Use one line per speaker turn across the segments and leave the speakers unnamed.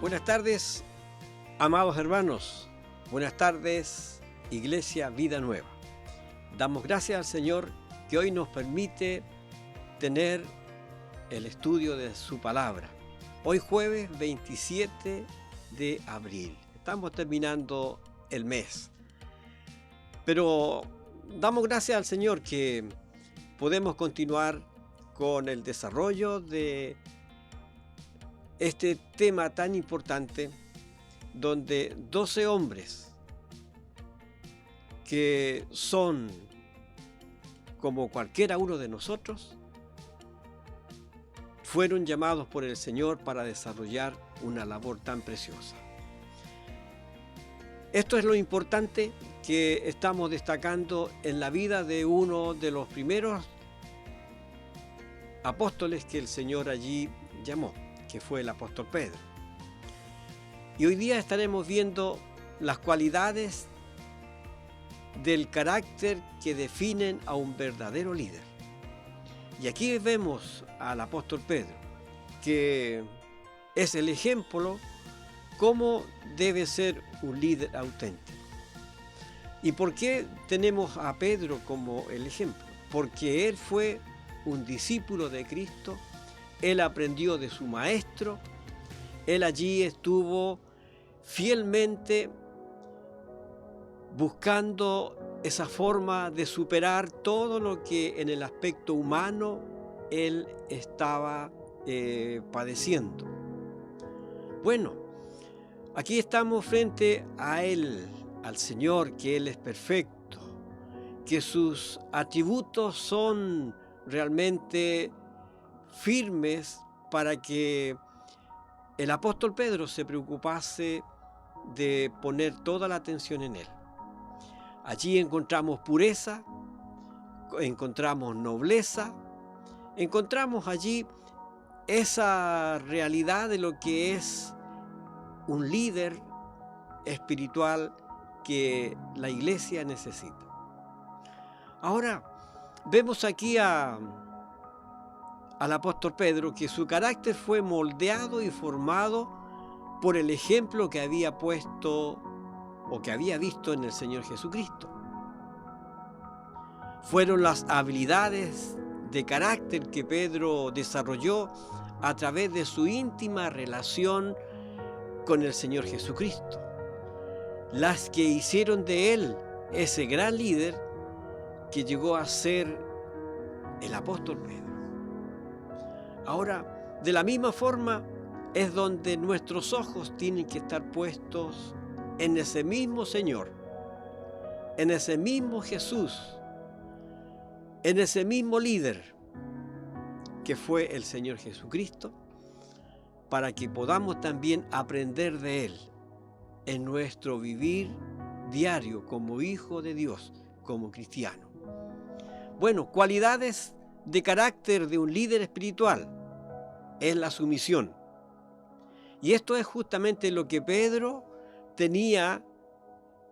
Buenas tardes, amados hermanos. Buenas tardes, Iglesia Vida Nueva. Damos gracias al Señor que hoy nos permite tener el estudio de su palabra. Hoy jueves 27 de abril. Estamos terminando el mes. Pero damos gracias al Señor que podemos continuar con el desarrollo de este tema tan importante, donde 12 hombres que son como cualquiera uno de nosotros, fueron llamados por el Señor para desarrollar una labor tan preciosa. Esto es lo importante que estamos destacando en la vida de uno de los primeros apóstoles que el Señor allí llamó, que fue el apóstol Pedro. Y hoy día estaremos viendo las cualidades del carácter que definen a un verdadero líder. Y aquí vemos al apóstol Pedro, que es el ejemplo cómo debe ser un líder auténtico. ¿Y por qué tenemos a Pedro como el ejemplo? Porque él fue un discípulo de Cristo, él aprendió de su maestro, él allí estuvo fielmente buscando esa forma de superar todo lo que en el aspecto humano él estaba padeciendo. Bueno, aquí estamos frente a él, al Señor, que Él es perfecto, que sus atributos son realmente firmes para que el apóstol Pedro se preocupase de poner toda la atención en él. Allí encontramos pureza, encontramos nobleza, encontramos allí esa realidad de lo que es un líder espiritual que la iglesia necesita. Ahora, vemos aquí al apóstol Pedro que su carácter fue moldeado y formado por el ejemplo que había puesto o que había visto en el Señor Jesucristo. Fueron las habilidades de carácter que Pedro desarrolló a través de su íntima relación con el Señor Jesucristo, las que hicieron de él ese gran líder que llegó a ser el apóstol Pedro. Ahora, de la misma forma, es donde nuestros ojos tienen que estar puestos en ese mismo Señor, en ese mismo Jesús, en ese mismo líder que fue el Señor Jesucristo, para que podamos también aprender de Él en nuestro vivir diario como hijo de Dios, como cristiano. Bueno, cualidades de carácter de un líder espiritual es la sumisión. Y esto es justamente lo que Pedro tenía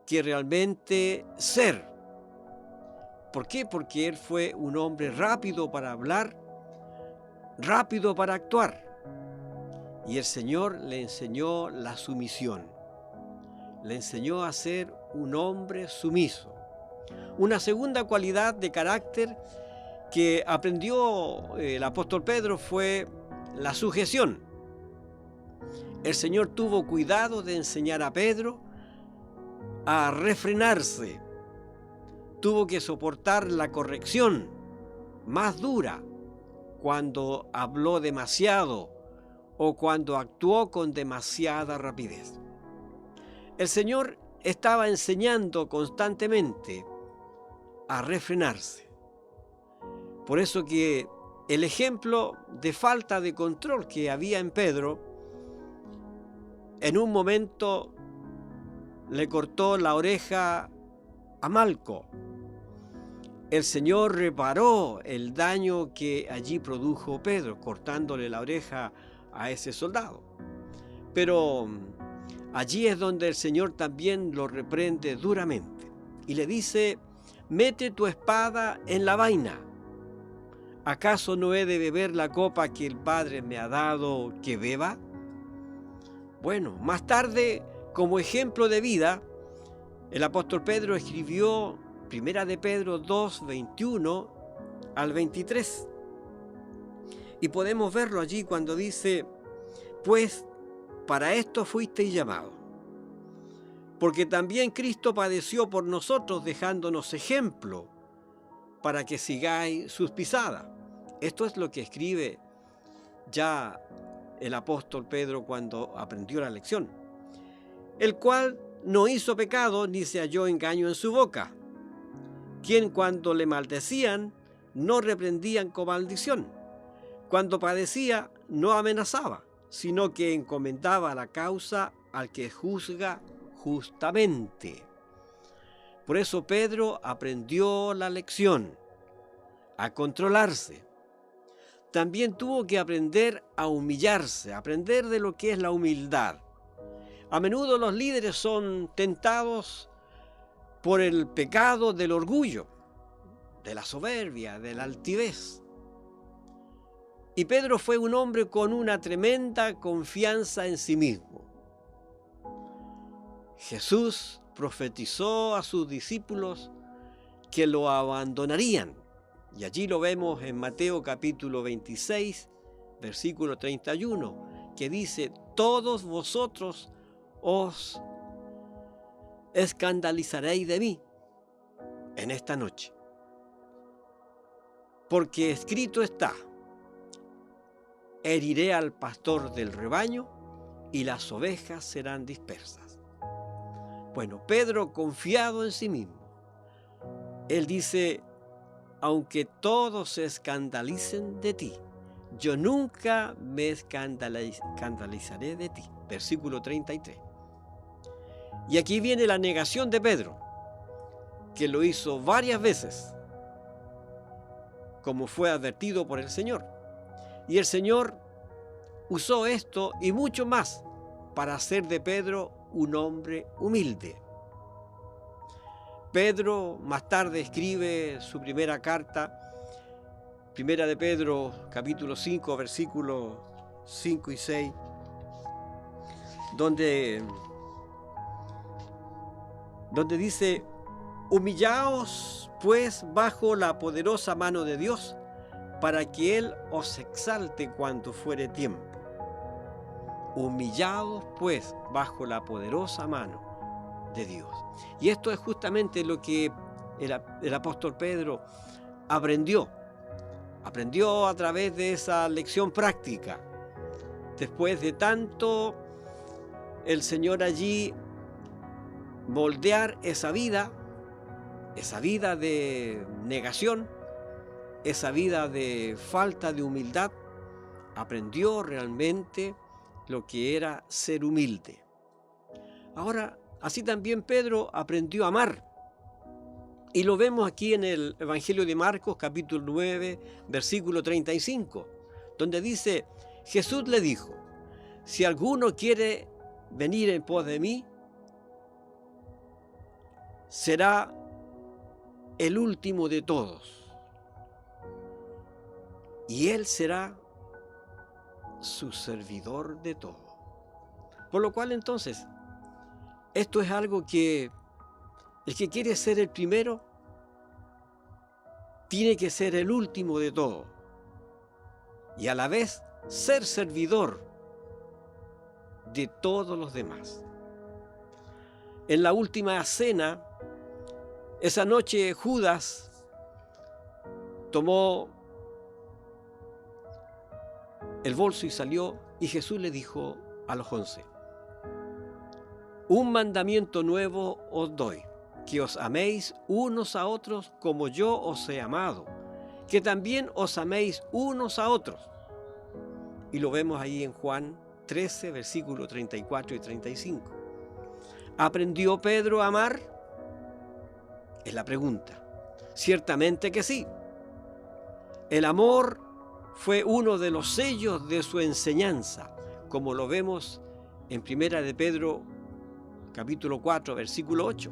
que realmente ser. ¿Por qué? Porque él fue un hombre rápido para hablar, rápido para actuar. Y el Señor le enseñó la sumisión. Le enseñó a ser un hombre sumiso. Una segunda cualidad de carácter que aprendió el apóstol Pedro fue la sujeción. El Señor tuvo cuidado de enseñar a Pedro a refrenarse. Tuvo que soportar la corrección más dura cuando habló demasiado o cuando actuó con demasiada rapidez. El Señor estaba enseñando constantemente a refrenarse. Por eso que el ejemplo de falta de control que había en Pedro, en un momento le cortó la oreja a Malco. El Señor reparó el daño que allí produjo Pedro, cortándole la oreja a ese soldado. Pero allí es donde el Señor también lo reprende duramente y le dice: mete tu espada en la vaina. ¿Acaso no he de beber la copa que el Padre me ha dado que beba? Bueno, más tarde, como ejemplo de vida, el apóstol Pedro escribió 1 de Pedro 2, 21 al 23. Y podemos verlo allí cuando dice: pues para esto fuisteis llamados, porque también Cristo padeció por nosotros, dejándonos ejemplo para que sigáis sus pisadas. Esto es lo que escribe ya el apóstol Pedro cuando aprendió la lección. El cual no hizo pecado, ni se halló engaño en su boca, quien cuando le maldecían, no reprendían con maldición. Cuando padecía, no amenazaba, sino que encomendaba la causa al que juzga justamente. Por eso Pedro aprendió la lección, a controlarse. También tuvo que aprender a humillarse, aprender de lo que es la humildad. A menudo los líderes son tentados por el pecado del orgullo, de la soberbia, de la altivez. Y Pedro fue un hombre con una tremenda confianza en sí mismo. Jesús profetizó a sus discípulos que lo abandonarían. Y allí lo vemos en Mateo capítulo 26, versículo 31, que dice: todos vosotros os escandalizaréis de mí en esta noche, porque escrito está: heriré al pastor del rebaño y las ovejas serán dispersas. Bueno, Pedro, confiado en sí mismo, él dice: aunque todos se escandalicen de ti, yo nunca me escandalizaré de ti. Versículo 33. Y aquí viene la negación de Pedro, que lo hizo varias veces, como fue advertido por el Señor. Y el Señor usó esto y mucho más para hacer de Pedro un hombre humilde. Pedro más tarde escribe su primera carta, 1 de Pedro, capítulo 5, versículos 5 y 6, donde dice: humillaos pues bajo la poderosa mano de Dios, para que Él os exalte cuando fuere tiempo. Humillaos pues bajo la poderosa mano de Dios. Y esto es justamente lo que el apóstol Pedro aprendió a través de esa lección práctica. Después de tanto el Señor allí moldear esa vida de negación, esa vida de falta de humildad, aprendió realmente lo que era ser humilde. Ahora, así también Pedro aprendió a amar. Y lo vemos aquí en el Evangelio de Marcos, capítulo 9, versículo 35, donde dice: Jesús le dijo: si alguno quiere venir en pos de mí, será el último de todos, y él será su servidor de todo. Por lo cual, entonces, esto es algo que el que quiere ser el primero tiene que ser el último de todo, y a la vez ser servidor de todos los demás. En la última cena, esa noche, Judas tomó el bolso y salió, y Jesús le dijo a los 11: un mandamiento nuevo os doy, que os améis unos a otros como yo os he amado, que también os améis unos a otros. Y lo vemos ahí en Juan 13, versículos 34 y 35. ¿Aprendió Pedro a amar? Es la pregunta. Ciertamente que sí. El amor fue uno de los sellos de su enseñanza, como lo vemos en 1 de Pedro, capítulo 4, versículo 8,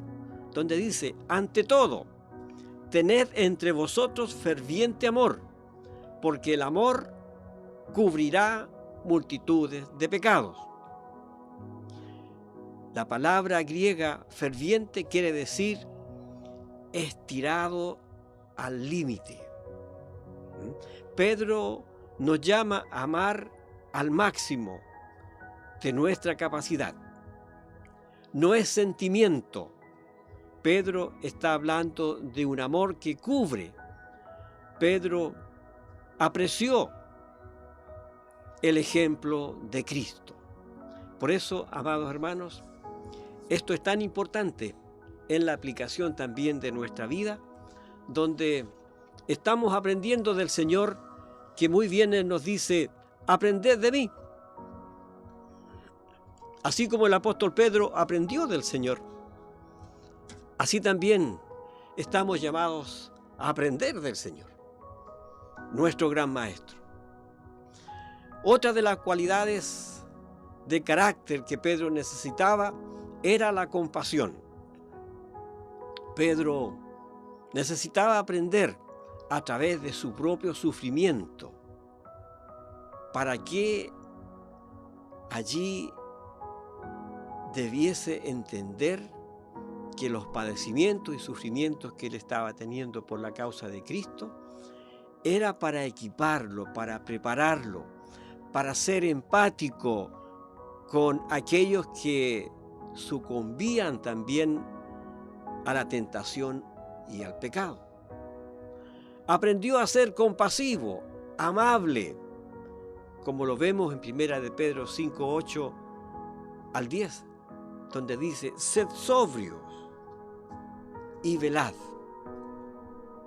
donde dice: ante todo, tened entre vosotros ferviente amor, porque el amor cubrirá multitudes de pecados. La palabra griega ferviente quiere decir estirado al límite. Pedro nos llama a amar al máximo de nuestra capacidad. No es sentimiento. Pedro está hablando de un amor que cubre. Pedro apreció el ejemplo de Cristo. Por eso, amados hermanos, esto es tan importante en la aplicación también de nuestra vida, donde estamos aprendiendo del Señor, que muy bien Él nos dice: aprended de mí. Así como el apóstol Pedro aprendió del Señor, así también estamos llamados a aprender del Señor, nuestro gran Maestro. Otra de las cualidades de carácter que Pedro necesitaba era la compasión. Pedro necesitaba aprender a través de su propio sufrimiento para que allí debiese entender que los padecimientos y sufrimientos que él estaba teniendo por la causa de Cristo era para equiparlo, para prepararlo, para ser empático con aquellos que sucumbían también a la tentación y al pecado. Aprendió a ser compasivo, amable, como lo vemos en 1 de Pedro 5, 8 al 10, donde dice: sed sobrios y velad.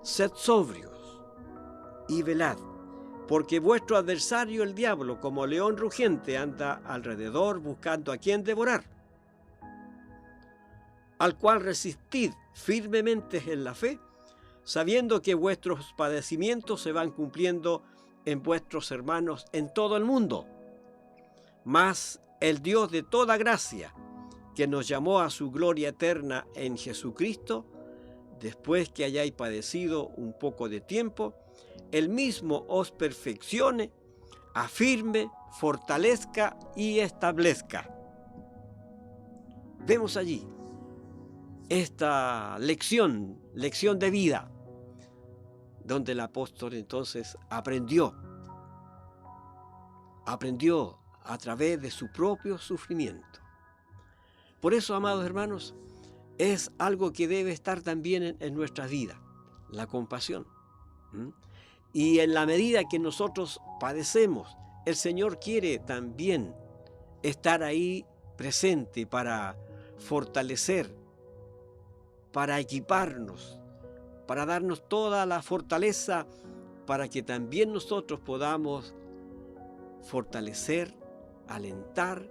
Sed sobrios y velad, porque vuestro adversario el diablo, como león rugiente, anda alrededor buscando a quien devorar, al cual resistid firmemente en la fe, sabiendo que vuestros padecimientos se van cumpliendo en vuestros hermanos en todo el mundo. Mas el Dios de toda gracia, que nos llamó a su gloria eterna en Jesucristo, después que hayáis padecido un poco de tiempo, Él mismo os perfeccione, afirme, fortalezca y establezca. Vemos allí esta lección de vida, donde el apóstol entonces aprendió a través de su propio sufrimiento. Por eso, amados hermanos, es algo que debe estar también en nuestra vida, la compasión. Y en la medida que nosotros padecemos, el Señor quiere también estar ahí presente para fortalecer, para equiparnos, para darnos toda la fortaleza para que también nosotros podamos fortalecer, alentar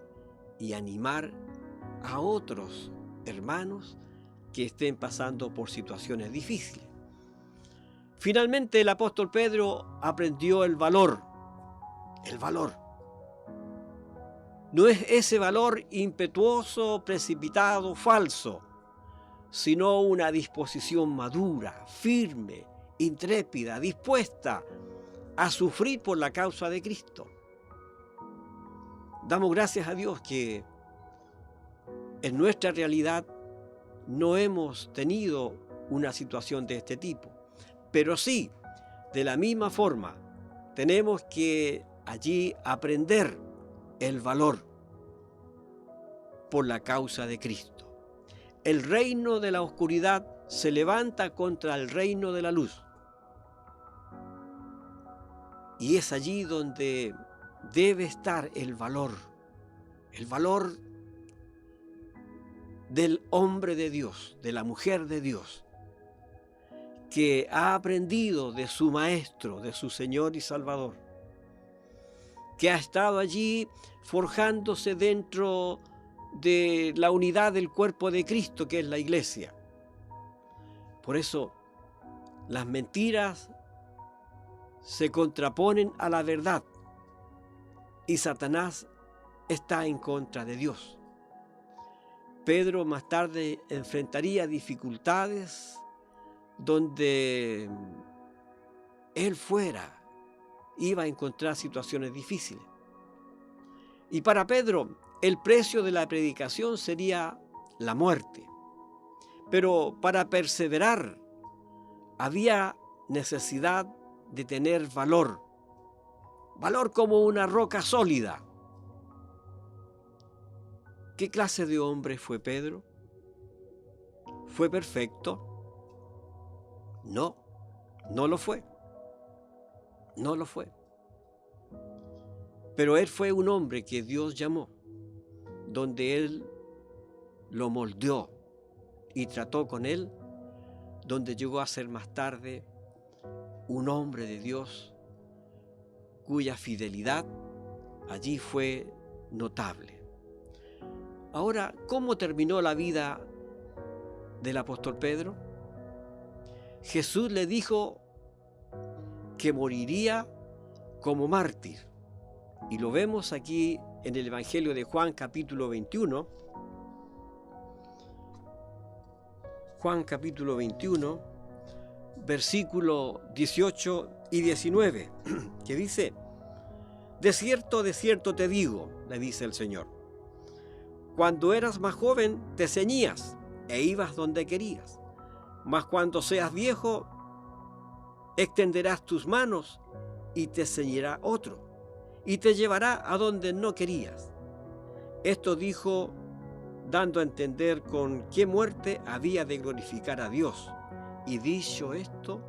y animar a otros hermanos que estén pasando por situaciones difíciles. Finalmente, el apóstol Pedro aprendió el valor. El valor. No es ese valor impetuoso, precipitado, falso, sino una disposición madura, firme, intrépida, dispuesta a sufrir por la causa de Cristo. Damos gracias a Dios que en nuestra realidad no hemos tenido una situación de este tipo, pero sí, de la misma forma, tenemos que allí aprender el valor por la causa de Cristo. El reino de la oscuridad se levanta contra el reino de la luz. Y es allí donde debe estar el valor del hombre de Dios, de la mujer de Dios, que ha aprendido de su Maestro, de su Señor y Salvador, que ha estado allí forjándose dentro de la unidad del cuerpo de Cristo, que es la Iglesia. Por eso, las mentiras se contraponen a la verdad y Satanás está en contra de Dios. Pedro más tarde enfrentaría dificultades donde él iba a encontrar situaciones difíciles. Y para Pedro, el precio de la predicación sería la muerte. Pero para perseverar había necesidad de tener valor, valor como una roca sólida. ¿Qué clase de hombre fue Pedro? ¿Fue perfecto? No, no lo fue. No lo fue. Pero él fue un hombre que Dios llamó, donde él lo moldeó y trató con él, donde llegó a ser más tarde un hombre de Dios cuya fidelidad allí fue notable. Ahora, ¿cómo terminó la vida del apóstol Pedro? Jesús le dijo que moriría como mártir. Y lo vemos aquí en el Evangelio de Juan, capítulo 21. Juan, capítulo 21, versículos 18 y 19, que dice: de cierto te digo, le dice el Señor, cuando eras más joven te ceñías e ibas donde querías, mas cuando seas viejo extenderás tus manos y te ceñirá otro, y te llevará a donde no querías. Esto dijo, dando a entender con qué muerte había de glorificar a Dios. Y dicho esto,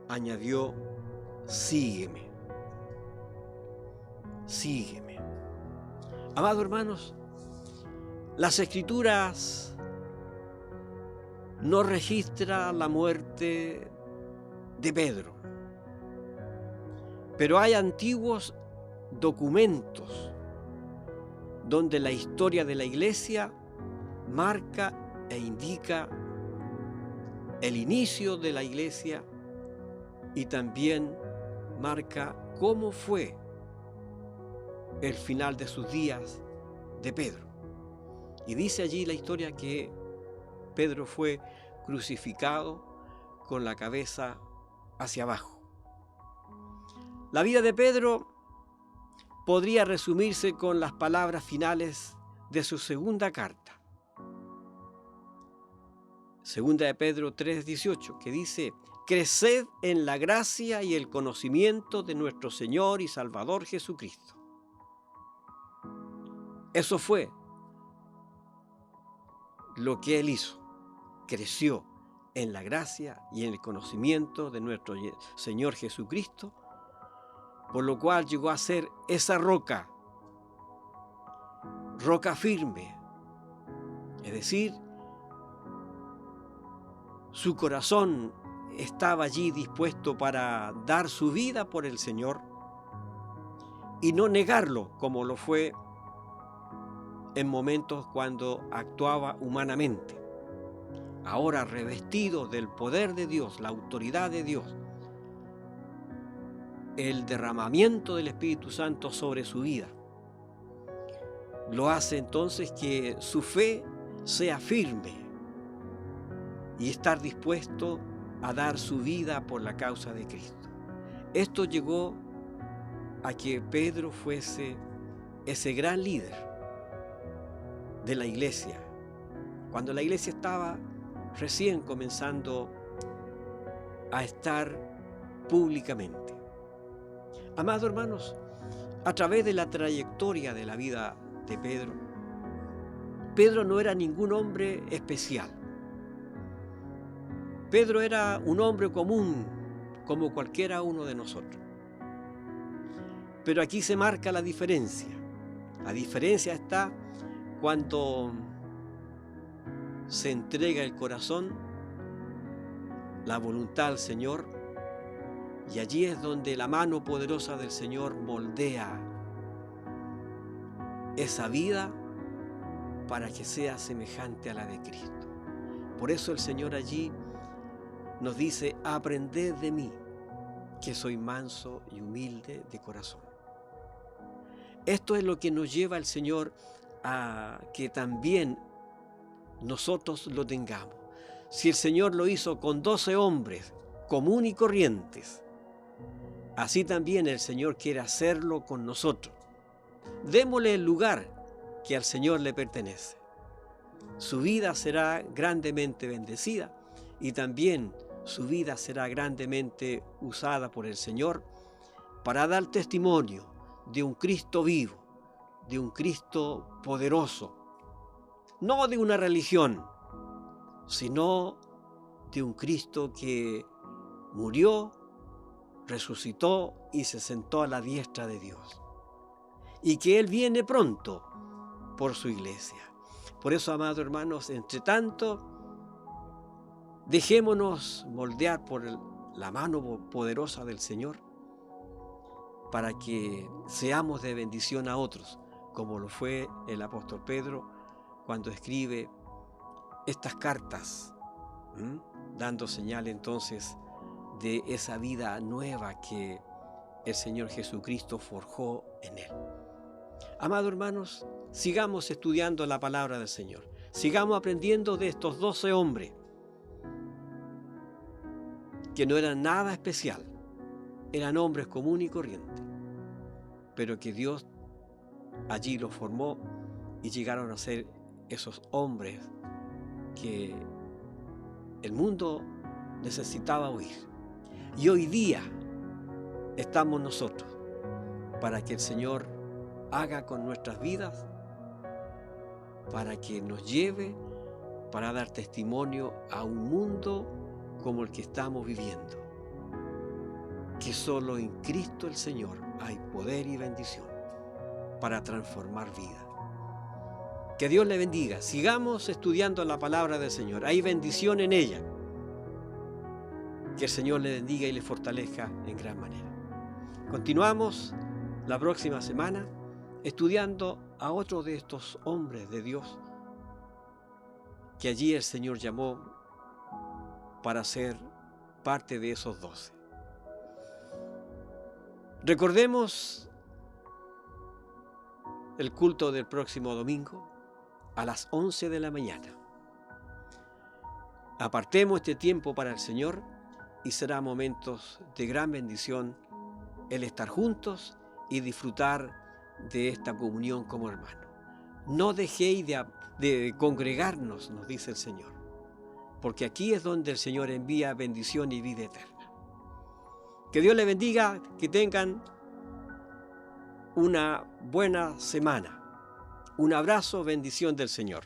añadió: sígueme. Sígueme. Amados hermanos, las Escrituras no registran la muerte de Pedro, pero hay antiguos documentos donde la historia de la iglesia marca e indica el inicio de la iglesia y también marca cómo fue el final de sus días de Pedro. Y dice allí la historia que Pedro fue crucificado con la cabeza hacia abajo. La vida de Pedro podría resumirse con las palabras finales de su segunda carta. Segunda de Pedro 3:18, que dice: creced en la gracia y el conocimiento de nuestro Señor y Salvador Jesucristo. Eso fue lo que él hizo. Creció en la gracia y en el conocimiento de nuestro Señor Jesucristo, por lo cual llegó a ser esa roca firme. Es decir, su corazón estaba allí dispuesto para dar su vida por el Señor y no negarlo como lo fue en momentos cuando actuaba humanamente. Ahora, revestido del poder de Dios, la autoridad de Dios, el derramamiento del Espíritu Santo sobre su vida, lo hace entonces que su fe sea firme y estar dispuesto a dar su vida por la causa de Cristo. Esto llegó a que Pedro fuese ese gran líder de la iglesia, cuando la iglesia estaba recién comenzando a estar públicamente. Amados hermanos, a través de la trayectoria de la vida de Pedro, Pedro no era ningún hombre especial. Pedro era un hombre común, como cualquiera uno de nosotros. Pero aquí se marca la diferencia. La diferencia está cuando se entrega el corazón, la voluntad al Señor, y allí es donde la mano poderosa del Señor moldea esa vida para que sea semejante a la de Cristo. Por eso el Señor allí nos dice: aprended de mí, que soy manso y humilde de corazón. Esto es lo que nos lleva el Señor a que también nosotros lo tengamos. Si el Señor lo hizo con 12 hombres común y corrientes, así también el Señor quiere hacerlo con nosotros. démosle el lugar que al Señor le pertenece. Su vida será grandemente bendecida y también su vida será grandemente usada por el Señor para dar testimonio de un Cristo vivo, de un Cristo poderoso, no de una religión, sino de un Cristo que murió, resucitó y se sentó a la diestra de Dios. Y que Él viene pronto por su iglesia. Por eso, amados hermanos, entre tanto, dejémonos moldear por la mano poderosa del Señor para que seamos de bendición a otros, como lo fue el apóstol Pedro cuando escribe estas cartas, dando señal entonces de esa vida nueva que el Señor Jesucristo forjó en él. Amados hermanos, sigamos estudiando la palabra del Señor, sigamos aprendiendo de estos 12 hombres que no eran nada especial, eran hombres comunes y corrientes, pero que Dios allí los formó y llegaron a ser esos hombres que el mundo necesitaba oír. Y hoy día estamos nosotros para que el Señor haga con nuestras vidas, para que nos lleve para dar testimonio a un mundo como el que estamos viviendo, que solo en Cristo el Señor hay poder y bendición para transformar vida. Que Dios le bendiga. Sigamos estudiando la palabra del Señor. Hay bendición en ella. Que el Señor le bendiga y le fortalezca en gran manera. Continuamos la próxima semana estudiando a otro de estos hombres de Dios que allí el Señor llamó para ser parte de esos 12. Recordemos el culto del próximo domingo a las 11 de la mañana. Apartemos este tiempo para el Señor y será momentos de gran bendición el estar juntos y disfrutar de esta comunión como hermanos. No dejéis de congregarnos, nos dice el Señor, porque aquí es donde el Señor envía bendición y vida eterna. Que Dios les bendiga, que tengan una buena semana. Un abrazo, bendición del Señor.